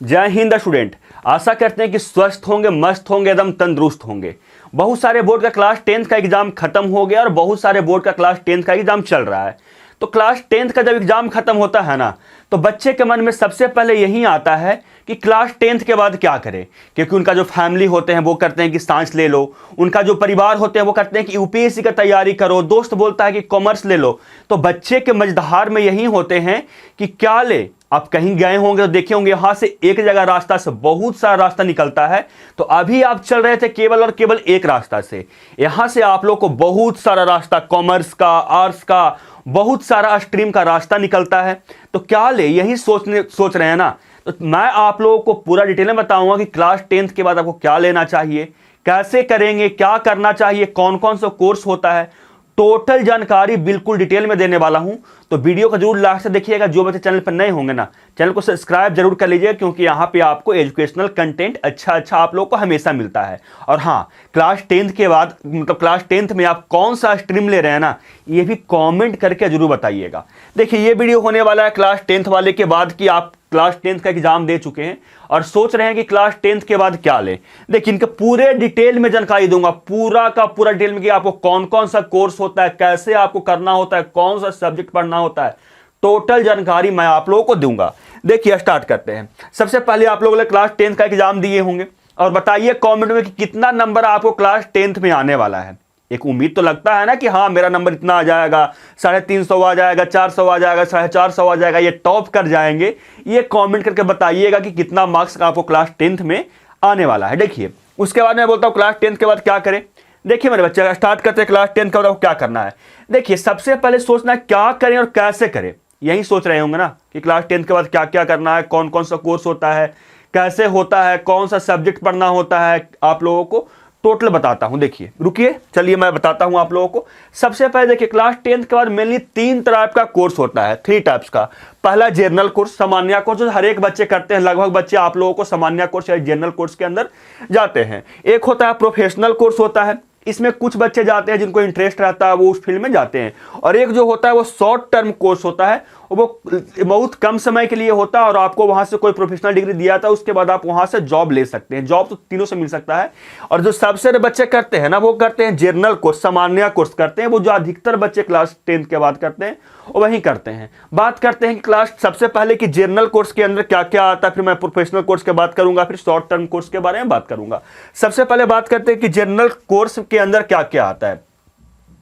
जय हिंद स्टूडेंट। आशा करते हैं कि स्वस्थ होंगे, मस्त होंगे, एकदम तंदुरुस्त होंगे। बहुत सारे बोर्ड का क्लास 10th का एग्जाम खत्म हो गया और बहुत सारे बोर्ड का क्लास 10th का एग्जाम चल रहा है। तो क्लास 10th का जब एग्जाम खत्म होता है ना, तो बच्चे के मन में सबसे पहले यही आता है कि क्लास 10th के बाद क्या करें। क्योंकि उनका जो फैमिली होते हैं वो करते हैं कि साइंस ले लो, उनका जो परिवार होते हैं वो करते हैं कि यूपीएससी का तैयारी करो, दोस्त बोलता है कि कॉमर्स ले लो। तो बच्चे के मझधार में यही होते हैं कि क्या ले। आप कहीं गए होंगे तो देखे होंगे यहां से एक जगह रास्ता से बहुत सारा रास्ता निकलता है। तो अभी आप चल रहे थे केवल और केवल एक रास्ता से। यहां से आप लोग को बहुत सारा रास्ता, कॉमर्स का, आर्ट्स का, बहुत सारा स्ट्रीम का रास्ता निकलता है। तो क्या ले, यही सोच रहे हैं ना। तो मैं आप लोगों को पूरा डिटेल में बताऊंगा कि क्लास 10th के बाद आपको क्या लेना चाहिए, कैसे करेंगे, क्या करना चाहिए, कौन कौन सा कोर्स होता है। टोटल जानकारी बिल्कुल डिटेल में देने वाला हूं। तो वीडियो को जरूर लास्ट तक देखिएगा। जो बच्चे चैनल पर नए होंगे ना, चैनल को सब्सक्राइब जरूर कर लीजिए, क्योंकि यहाँ पे आपको एजुकेशनल कंटेंट अच्छा आप लोगों को हमेशा मिलता है। और हाँ, क्लास 10th के बाद मतलब क्लास 10th में आप कौन सा स्ट्रीम ले रहे हैं ना, ये भी कॉमेंट करके जरूर बताइएगा। देखिए, ये वीडियो होने वाला है क्लास 10th वाले के बाद कि आप क्लास 10th का एग्जाम दे चुके हैं और सोच रहे हैं कि क्लास 10th के बाद क्या लें। देखिए, इनके पूरे डिटेल में जानकारी दूंगा, पूरा का पूरा डिटेल में कि आपको कौन कौन सा कोर्स होता है, कैसे आपको करना होता है, कौन सा सब्जेक्ट पढ़ना होता है। टोटल जानकारी मैं आप लोगों को दूंगा। देखिए, स्टार्ट करते हैं। सबसे पहले आप लोगों ने क्लास 10th का एग्जाम दिए होंगे और बताइए कमेंट में कि कितना नंबर आपको क्लास 10th में आने वाला है। एक उम्मीद तो लगता है ना कि हाँ, मेरा नंबर इतना आ जाएगा, 350 आ जाएगा, 400 आ जाएगा, 450 आ जाएगा, ये टॉप कर जाएंगे। ये कमेंट करके बताइएगा कि कितना मार्क्स का आपको क्लास 10th में आने वाला है। देखिए, उसके बाद मैं बोलता हूँ क्लास 10th के बाद क्या करें। देखिए मेरे बच्चे, स्टार्ट करते हैं क्लास 10th के बाद आपको क्या करना है। देखिए, सबसे पहले सोचना है क्या करें और कैसे करें। यही सोच रहे होंगे ना कि क्लास 10th के बाद क्या क्या करना है, कौन कौन सा कोर्स होता है, कैसे होता है, कौन सा सब्जेक्ट पढ़ना होता है। आप लोगों को टोटल बताता हूं। देखिए, रुकिए, चलिए मैं बताता हूं आप लोगों को। सबसे पहले देखिए, क्लास 10th के बाद मेनली 3 टाइप का कोर्स होता है, 3 टाइप्स का। पहला जनरल कोर्स, सामान्य कोर्स, जो हर एक बच्चे करते हैं। लगभग बच्चे आप लोगों को सामान्य कोर्स या जनरल कोर्स के अंदर जाते हैं। एक होता है प्रोफेशनल कोर्स होता है, इसमें कुछ बच्चे जाते हैं जिनको इंटरेस्ट रहता है, वो उस फील्ड में जाते हैं। और एक जो होता है वो शॉर्ट टर्म कोर्स होता है, वो बहुत कम समय के लिए होता है और आपको वहां से कोई प्रोफेशनल डिग्री दिया था, उसके बाद आप वहां से जॉब ले सकते हैं। जॉब तो तीनों से मिल सकता है। और जो सबसे बच्चे करते हैं ना, वो करते हैं जनरल कोर्स, सामान्य कोर्स करते हैं। वो जो अधिकतर बच्चे क्लास 10th के बाद करते हैं वो वही करते हैं। बात करते हैं कि क्लास सबसे पहले कि जनरल कोर्स के अंदर क्या क्या आता है, फिर मैं प्रोफेशनल कोर्स की बात करूंगा, फिर शॉर्ट टर्म कोर्स के बारे में बात करूंगा। सबसे पहले बात करते हैं कि जनरल कोर्स के अंदर क्या क्या आता है।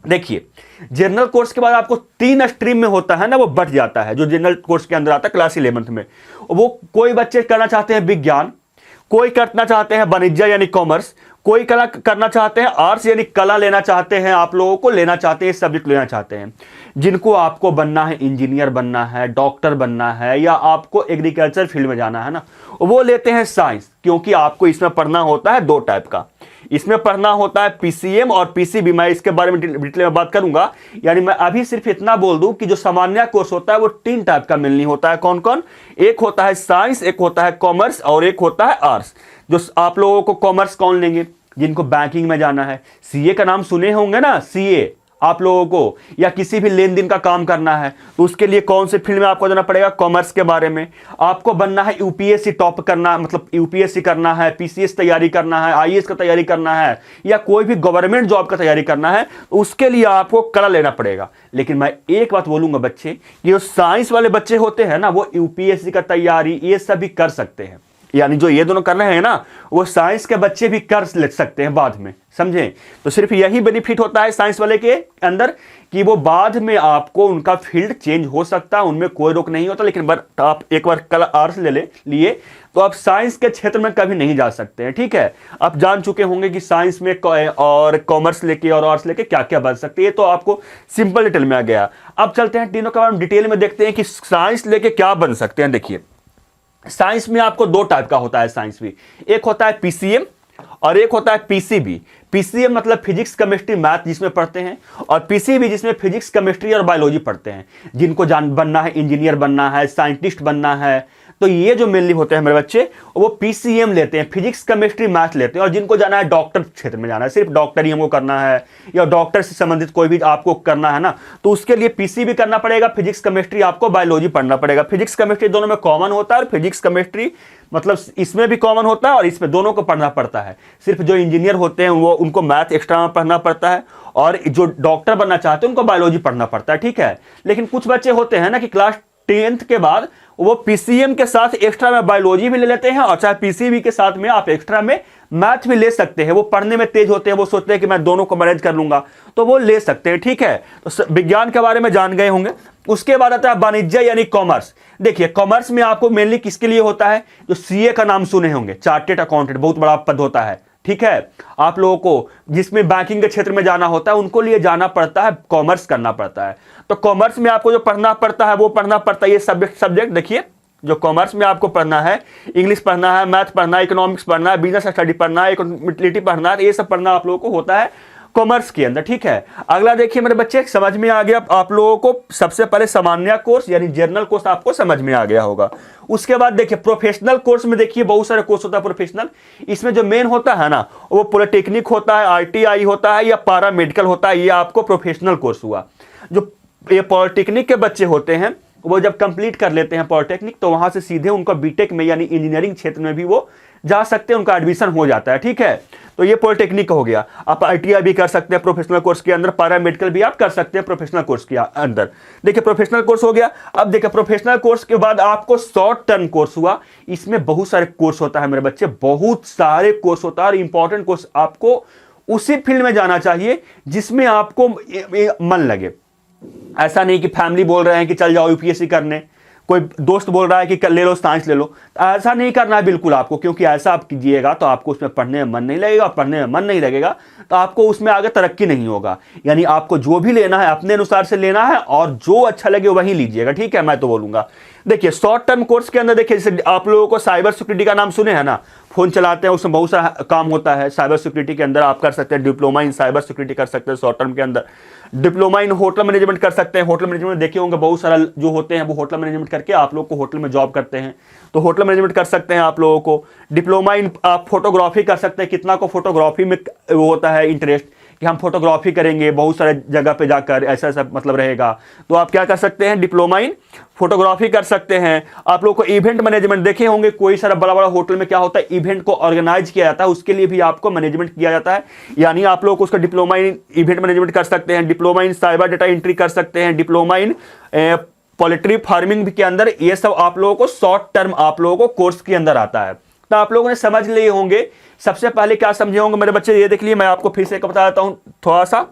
देखिए, जनरल कोर्स के बाद आपको 3 स्ट्रीम में होता है ना, वो बढ़ जाता है। जो जनरल कोर्स के अंदर आता है क्लास 11th में, वो कोई बच्चे करना चाहते हैं विज्ञान, कोई करना चाहते हैं वाणिज्य यानी कॉमर्स, कोई कला करना चाहते हैं आर्ट्स यानी कला लेना चाहते हैं। आप लोगों को लेना चाहते हैं, सब्जेक्ट लेना चाहते हैं। जिनको आपको बनना है, इंजीनियर बनना है, डॉक्टर बनना है, या आपको एग्रीकल्चर फील्ड में जाना है ना, वो लेते हैं साइंस। क्योंकि आपको इसमें पढ़ना होता है 2 टाइप का। इसमें पढ़ना होता है पीसीएम और पीसीबी। मैं इसके बारे में डिटेल में बात करूंगा। यानी मैं अभी सिर्फ इतना बोल दूं कि जो सामान्य कोर्स होता है वो 3 टाइप का मिलनी होता है। कौन कौन? एक होता है साइंस, एक होता है कॉमर्स और एक होता है आर्ट्स। जो आप लोगों को कॉमर्स कौन लेंगे? जिनको बैंकिंग में जाना है, सीए का नाम सुने होंगे ना, सीए आप लोगों को, या किसी भी लेन देन का काम करना है, तो उसके लिए कौन से फील्ड में आपको जाना पड़ेगा? कॉमर्स के बारे में। आपको बनना है यूपीएससी टॉप करना, मतलब यूपीएससी करना है, पीसीएस तैयारी करना है, आईएएस का तैयारी करना है, या कोई भी गवर्नमेंट जॉब का तैयारी करना है, तो उसके लिए आपको कला लेना पड़ेगा। लेकिन मैं एक बात बोलूंगा बच्चे, कि जो साइंस वाले बच्चे होते हैं ना, वो यूपीएससी का तैयारी ये सब भी कर सकते हैं। यानी जो ये दोनों कर रहे हैं ना, वो साइंस के बच्चे भी कर ले सकते हैं बाद में, समझें। तो सिर्फ यही बेनिफिट होता है साइंस वाले के अंदर कि वो बाद में आपको उनका फील्ड चेंज हो सकता है, उनमें कोई रोक नहीं होता। लेकिन आप एक बार कल आर्ट्स लिए तो आप साइंस के क्षेत्र में कभी नहीं जा सकते हैं। ठीक है, आप जान चुके होंगे कि साइंस में और कॉमर्स लेके और आर्ट्स लेके क्या क्या बन सकते हैं। तो आपको सिंपल डिटेल में आ गया। अब चलते हैं तीनों का डिटेल में देखते हैं कि साइंस लेके क्या बन सकते हैं। देखिए, साइंस में आपको 2 टाइप का होता है साइंस भी। एक होता है पीसीएम और एक होता है पीसीबी। पीसीएम मतलब फिजिक्स, केमिस्ट्री, मैथ जिसमें पढ़ते हैं, और पीसीबी जिसमें फिजिक्स, केमिस्ट्री और बायोलॉजी पढ़ते हैं। जिनको बनना है, इंजीनियर बनना है, साइंटिस्ट बनना है, तो ये जो मेनली होते हैं मेरे बच्चे, वो पीसीएम लेते हैं, फिजिक्स, केमिस्ट्री, मैथ लेते हैं। और जिनको जाना है डॉक्टर क्षेत्र में जाना है, सिर्फ डॉक्टर ही हमको करना है, या डॉक्टर से संबंधित कोई भी आपको करना है ना, तो उसके लिए पीसीबी करना पड़ेगा। फिजिक्स, केमिस्ट्री, आपको बायोलॉजी पढ़ना पड़ेगा। फिजिक्स, केमिस्ट्री दोनों में कॉमन होता है, और फिजिक्स, केमिस्ट्री मतलब इसमें भी कॉमन होता है और इसमें दोनों को पढ़ना पड़ता है। सिर्फ जो इंजीनियर होते हैं वो उनको मैथ एक्स्ट्रा में पढ़ना पड़ता है, और जो डॉक्टर बनना चाहते हैं उनको बायोलॉजी पढ़ना पड़ता है, ठीक है। लेकिन कुछ बच्चे होते हैं ना कि क्लास 10th के बाद वो पीसीएम के साथ एक्स्ट्रा में बायोलॉजी भी ले लेते हैं, और चाहे पीसीबी के साथ में आप एक्स्ट्रा में मैथ भी ले सकते हैं। वो पढ़ने में तेज होते हैं, वो सोचते हैं कि मैं दोनों को मैनेज कर लूंगा, तो वो ले सकते हैं, ठीक है। तो विज्ञान के बारे में जान गए होंगे। उसके बाद आता है वाणिज्य यानी कॉमर्स। देखिए कॉमर्स में आपको मेनली किसके लिए होता है, जो सीए का नाम सुने होंगे, चार्टेड अकाउंटेंट, बहुत बड़ा पद होता है, ठीक है। आप लोगों को जिसमें बैंकिंग के क्षेत्र में जाना होता है उनको लिए जाना पड़ता है, कॉमर्स करना पड़ता है। तो कॉमर्स में आपको जो पढ़ना पड़ता है वो पढ़ना पड़ता है ये सब्जेक्ट देखिए, जो कॉमर्स में आपको पढ़ना है, इंग्लिश पढ़ना है, मैथ पढ़ना है, इकोनॉमिक्स पढ़ना है, बिजनेस स्टडी पढ़ना है, इकोनॉमिलिटी पढ़ना है, ये सब पढ़ना आप लोगों को होता है कॉमर्स के अंदर, ठीक है। अगला देखिए मेरे बच्चे, समझ में आ गया आप लोगों को, सबसे पहले सामान्य कोर्स यानी जनरल कोर्स आपको समझ में आ गया होगा। उसके बाद देखिए प्रोफेशनल कोर्स में देखिए बहुत सारे कोर्स होता है प्रोफेशनल। इसमें जो मेन होता है ना वो पॉलिटेक्निक होता है, आईटीआई होता है या पारा मेडिकल होता है, ये आपको प्रोफेशनल कोर्स हुआ। जो ये पॉलिटेक्निक के बच्चे होते हैं वो जब कंप्लीट कर लेते हैं पॉलिटेक्निक, तो वहां से सीधे उनका बीटेक में यानी इंजीनियरिंग क्षेत्र में भी वो जा सकते हैं, उनका एडमिशन हो जाता है, ठीक है। तो ये पॉलिटेक्निक का हो गया। आप आईटीआई भी कर सकते हैं प्रोफेशनल कोर्स के अंदर, पारा मेडिकल भी आप कर सकते हैं प्रोफेशनल कोर्स के अंदर। देखिए प्रोफेशनल कोर्स हो गया। अब देखिए प्रोफेशनल कोर्स के बाद आपको शॉर्ट टर्म कोर्स हुआ। इसमें बहुत सारे कोर्स होता है मेरे बच्चे, बहुत सारे कोर्स होता है, और इंपॉर्टेंट कोर्स आपको उसी फील्ड में जाना चाहिए जिसमें आपको मन लगे। ऐसा नहीं कि फैमिली बोल रहे हैं कि चल जाओ यूपीएससी करने, कोई दोस्त बोल रहा है कि ले लो साइंस ले लो, तो ऐसा नहीं करना है बिल्कुल आपको, क्योंकि ऐसा आप कीजिएगा तो आपको उसमें पढ़ने में मन नहीं लगेगा, पढ़ने में मन नहीं लगेगा तो आपको उसमें आगे तरक्की नहीं होगा। यानी आपको जो भी लेना है अपने अनुसार से लेना है, और जो अच्छा लगे वही लीजिएगा, ठीक है। मैं तो बोलूंगा देखिए शॉर्ट टर्म कोर्स के अंदर देखिए, जैसे आप लोगों को साइबर सिक्योरिटी का नाम सुने हैं ना, फोन चलाते हैं उसमें बहुत सारा काम होता है साइबर सिक्योरिटी के अंदर। आप कर सकते हैं डिप्लोमा इन साइबर सिक्योरिटी कर सकते हैं शॉर्ट टर्म के अंदर। डिप्लोमा इन होटल मैनेजमेंट कर सकते हैं। होटल मैनेजमेंट देखे होंगे बहुत सारा जो होते हैं वो होटल मैनेजमेंट करके आप लोग को होटल में जॉब करते हैं, तो होटल मैनेजमेंट कर सकते हैं आप लोगों को। डिप्लोमा इन आप फोटोग्राफी कर सकते हैं। कितना को फोटोग्राफी में वो होता है इंटरेस्ट कि हम फोटोग्राफी करेंगे बहुत सारे जगह पे जाकर, ऐसा ऐसा मतलब रहेगा, तो आप क्या कर सकते हैं, डिप्लोमा इन फोटोग्राफी कर सकते हैं। आप लोग को इवेंट मैनेजमेंट देखे होंगे, कोई सारा बड़ा बड़ा होटल में क्या होता है, इवेंट को ऑर्गेनाइज किया जाता है, उसके लिए भी आपको मैनेजमेंट किया जाता है, यानी आप लोग उसका डिप्लोमा इन इवेंट मैनेजमेंट कर सकते हैं। Diploma in cyber data entry कर सकते हैं। डिप्लोमा इन पोल्ट्री फार्मिंग के अंदर, ये सब आप लोगों को शॉर्ट टर्म आप लोगों को कोर्स के अंदर आता है। तो आप लोगों ने समझ लिए होंगे। सबसे पहले क्या समझे होंगे मेरे बच्चे, ये देख लिए, मैं आपको फिर से बता देता हूं थोड़ा सा,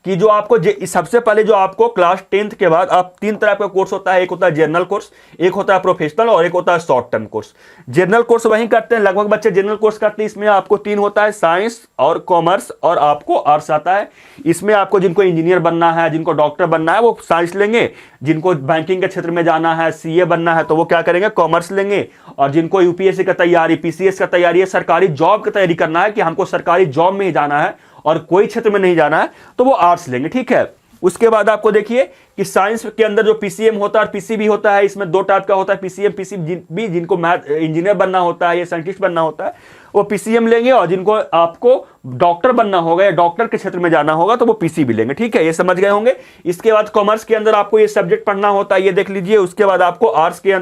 कि जो आपको सबसे पहले जो आपको क्लास 10th के बाद आप 3 तरह का कोर्स होता है। एक होता है जनरल कोर्स, एक होता है प्रोफेशनल, और एक होता है short term course. General course वहीं करते हैं, लगभग बच्चे जनरल कोर्स करते हैं। इसमें आपको 3 होता है, साइंस और कॉमर्स और आपको आर्ट्स आता है। इसमें आपको जिनको इंजीनियर बनना है, जिनको डॉक्टर बनना है वो साइंस लेंगे, जिनको बैंकिंग के क्षेत्र में जाना है, सीए बनना है तो वो क्या करेंगे, कॉमर्स लेंगे, और जिनको यूपीएससी का तैयारी, पीसीएस का तैयारी है, सरकारी जॉब की तैयारी करना है कि हमको सरकारी जॉब में ही जाना है और कोई क्षेत्र में नहीं जाना है, तो वो आर्ट्स लेंगे, ठीक है। उसके बाद आपको देखिए कि साइंस के अंदर जो पीसीएम होता है और पीसीबी होता है, इसमें 2 टाइप का होता है, पीसीएम पीसीबी। जिनको मैथ इंजीनियर बनना होता है या साइंटिस्ट बनना होता है वो पीसीएम लेंगे, और जिनको आपको डॉक्टर बनना होगा या डॉक्टर के क्षेत्र में जाना होगा तो वो पीसीबी लेंगे, ठीक है। ये समझ गए होंगे। इसके बाद कॉमर्स के अंदर आपको ये सब्जेक्ट पढ़ना होता है, ये देख लीजिए। उसके बाद आपको आर्ट्स के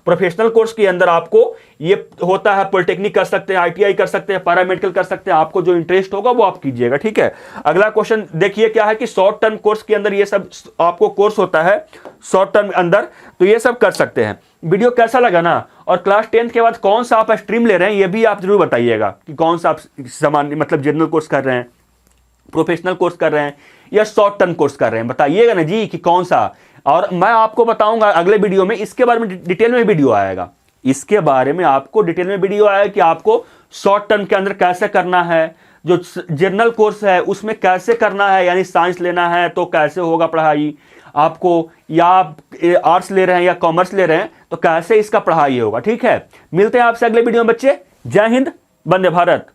प्रोफेशनल कोर्स के अंदर आपको ये होता है, पॉलिटेक्निक कर सकते हैं, आईटीआई कर सकते हैं, पैरामेडिकल कर सकते हैं। आपको जो इंटरेस्ट होगा वो आप कीजिएगा, ठीक है। अगला क्वेश्चन देखिए क्या है कि शॉर्ट टर्म कोर्स के अंदर ये सब आपको कोर्स होता है शॉर्ट टर्म अंदर, तो ये सब कर सकते हैं। वीडियो कैसा लगा ना, और क्लास 10th के बाद कौन सा आप स्ट्रीम ले रहे हैं ये भी आप जरूर बताइएगा कि कौन सा आप सामान्य मतलब जनरल कोर्स कर रहे हैं, प्रोफेशनल कोर्स कर रहे हैं या शॉर्ट टर्म कोर्स कर रहे हैं, बताइएगा ना जी कि कौन सा। और मैं आपको बताऊंगा अगले वीडियो में, इसके बारे में डिटेल में वीडियो आएगा, इसके बारे में आपको डिटेल में वीडियो आएगा कि आपको शॉर्ट टर्म के अंदर कैसे करना है, जो जनरल कोर्स है उसमें कैसे करना है, यानी साइंस लेना है तो कैसे होगा पढ़ाई आपको, या आप आर्ट्स ले रहे हैं या कॉमर्स ले रहे हैं तो कैसे इसका पढ़ाई होगा, ठीक है। मिलते हैं आपसे अगले वीडियो में बच्चे। जय हिंद, वंदे भारत।